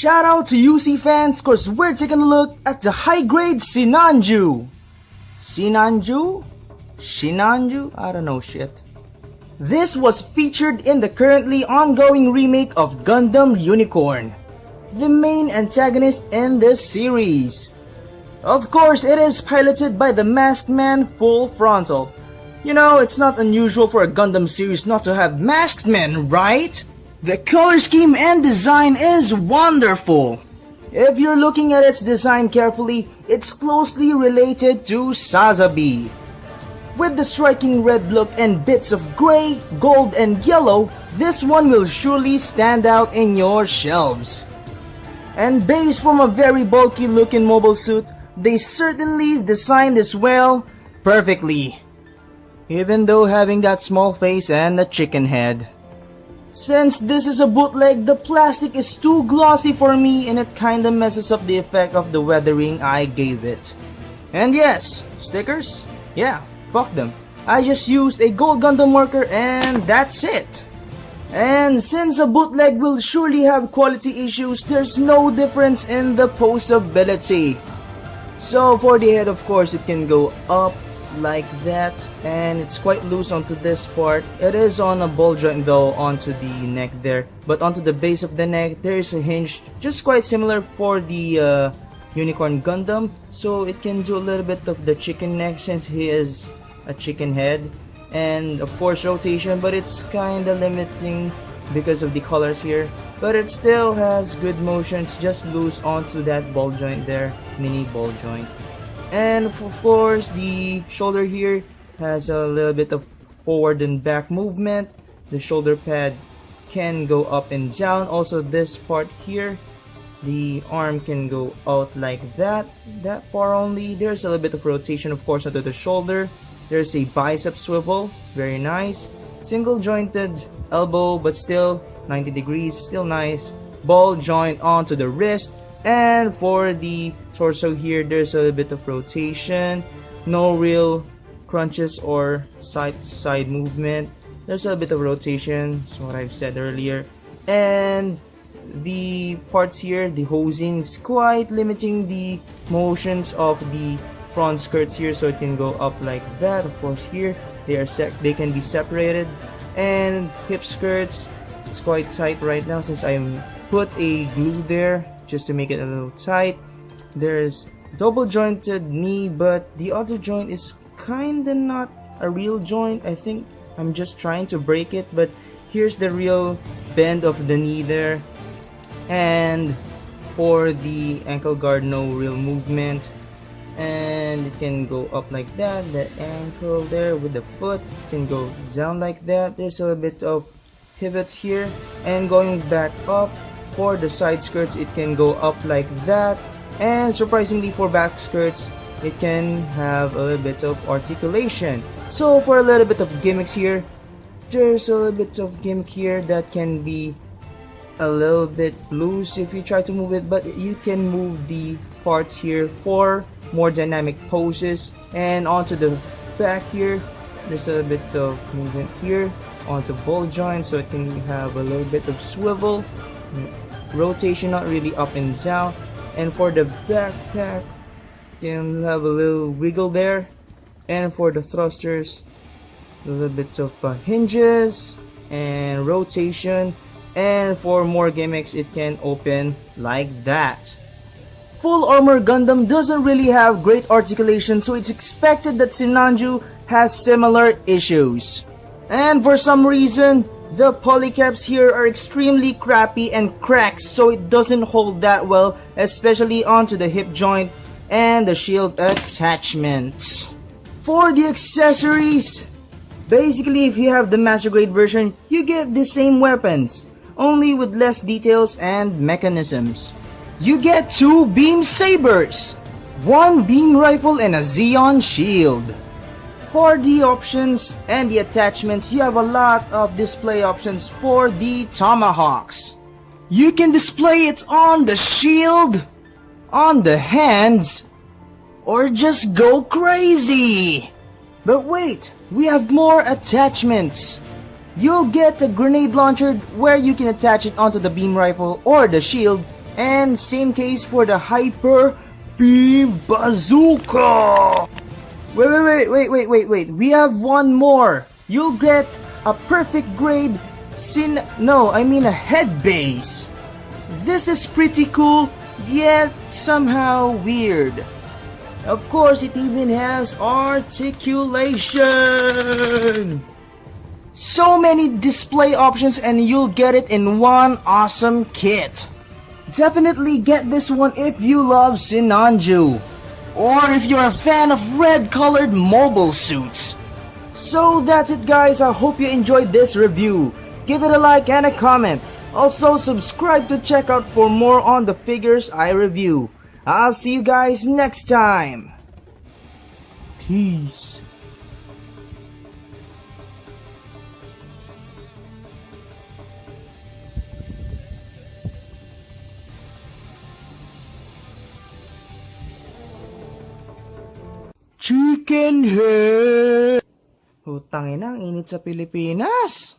Shout out to UC fans, cause we're taking a look at the high-grade SINANJU. SINANJU? SINANJU? I don't know shit. This was featured in the currently ongoing remake of Gundam Unicorn, the main antagonist in this series. Of course, it is piloted by the masked man full frontal. You know, it's not unusual for a Gundam series not to have masked men, right? The color scheme and design is wonderful. If you're looking at its design carefully, it's closely related to Sazabi. With the striking red look and bits of gray, gold, and yellow, this one will surely stand out in your shelves. And based from a very bulky looking mobile suit, they certainly designed this well, perfectly. Even though having that small face and a chicken head. Since this is a bootleg, the plastic is too glossy for me and it kinda messes up the effect of the weathering I gave it. And yes, stickers? Yeah, fuck them. I just used a gold Gundam marker and that's it. And since a bootleg will surely have quality issues, there's no difference in the posability. So for the head, of course, it can go up like that, and it's quite loose onto this part. It is on a ball joint though onto the neck there, but onto the base of the neck there is a hinge, just quite similar for the Unicorn Gundam, so it can do a little bit of the chicken neck since he is a chicken head, and of course rotation, but it's kinda limiting because of the colors here, but it still has good motions, just loose onto that ball joint there, mini ball joint. And of course the shoulder here has a little bit of forward and back movement. The shoulder pad can go up and down. Also this part here, the arm can go out like that far only. There's a little bit of rotation of course onto the shoulder. There's a bicep swivel, very nice. Single jointed elbow but still 90 degrees, still nice. Ball joint onto the wrist. And for the torso here, there's a little bit of rotation, no real crunches or side to side movement. There's a bit of rotation, that's what I've said earlier. And the parts here, the hosing is quite limiting the motions of the front skirts here, so it can go up like that. Of course here they can be separated. And hip skirts, it's quite tight right now since I put a glue there just to make it a little tight. There's double jointed knee, but the other joint is kinda not a real joint. I think I'm just trying to break it, but here's the real bend of the knee there. And for the ankle guard, no real movement, and it can go up like that. The ankle there with the foot can go down like that. There's a little bit of pivots here, and going back up. For the side skirts, it can go up like that, and surprisingly for back skirts, it can have a little bit of articulation. So for a little bit of gimmicks here, there's a little bit of gimmick here that can be a little bit loose if you try to move it, but you can move the parts here for more dynamic poses. And onto the back here, there's a little bit of movement here onto ball joint, so it can have a little bit of swivel. Rotation, not really up and down. And for the backpack, you can have a little wiggle there. And for the thrusters, a little bit of hinges and rotation. And for more gimmicks, it can open like that. Full Armor Gundam doesn't really have great articulation, so it's expected that SINANJU has similar issues. And for some reason, the polycaps here are extremely crappy and cracked, so it doesn't hold that well, especially onto the hip joint and the shield attachments. For the accessories, basically if you have the master grade version, you get the same weapons, only with less details and mechanisms. You get 2 beam sabers, 1 beam rifle, and a Xeon shield. For the options and the attachments, you have a lot of display options for the tomahawks. You can display it on the shield, on the hands, or just go crazy. But wait, we have more attachments. You'll get a grenade launcher where you can attach it onto the beam rifle or the shield, And same case for the Hyper Beam Bazooka. Wait. We have one more. You'll get a perfect grade a head base. This is pretty cool, yet somehow weird. Of course, it even has articulation. So many display options and you'll get it in one awesome kit. Definitely get this one if you love SINANJU, or if you're a fan of red-colored mobile suits. So that's it guys, I hope you enjoyed this review. Give it a like and a comment. Also subscribe to check out for more on the figures I review. I'll see you guys next time. Peace. Chicken head! Utangin na, ang init sa Pilipinas.